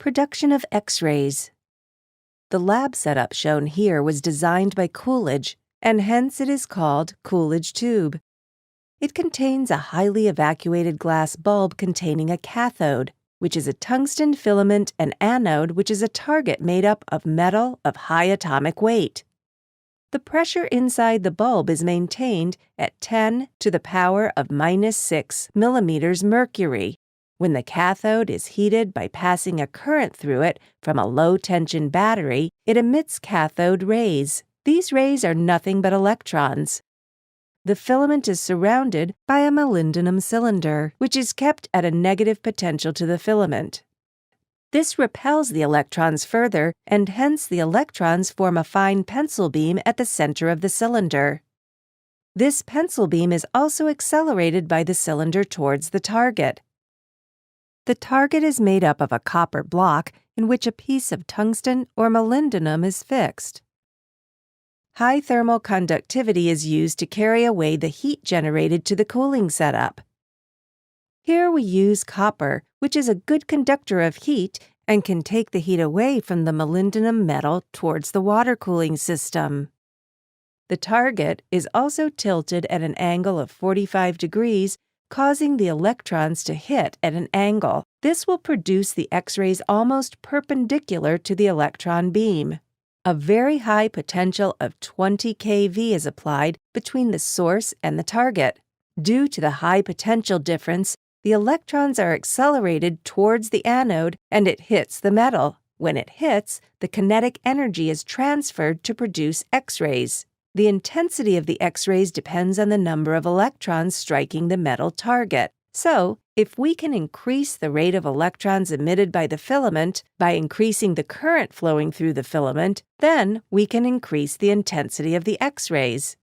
Production of X-rays. The lab setup shown here was designed by Coolidge, and hence it is called Coolidge tube. It contains a highly evacuated glass bulb containing a cathode, which is a tungsten filament, and anode, which is a target made up of metal of high atomic weight. The pressure inside the bulb is maintained at 10 to the power of -6 millimeters mercury. When the cathode is heated by passing a current through it from a low-tension battery, it emits cathode rays. These rays are nothing but electrons. The filament is surrounded by a molybdenum cylinder, which is kept at a negative potential to the filament. This repels the electrons further, and hence the electrons form a fine pencil beam at the center of the cylinder. This pencil beam is also accelerated by the cylinder towards the target. The target is made up of a copper block in which a piece of tungsten or molybdenum is fixed. High thermal conductivity is used to carry away the heat generated to the cooling setup. Here we use copper, which is a good conductor of heat and can take the heat away from the molybdenum metal towards the water cooling system. The target is also tilted at an angle of 45 degrees, causing the electrons to hit at an angle. This will produce the X-rays almost perpendicular to the electron beam. A very high potential of 20 kV is applied between the source and the target. Due to the high potential difference, the electrons are accelerated towards the anode and it hits the metal. When it hits, the kinetic energy is transferred to produce X-rays. The intensity of the X-rays depends on the number of electrons striking the metal target. So, if we can increase the rate of electrons emitted by the filament by increasing the current flowing through the filament, then we can increase the intensity of the X-rays.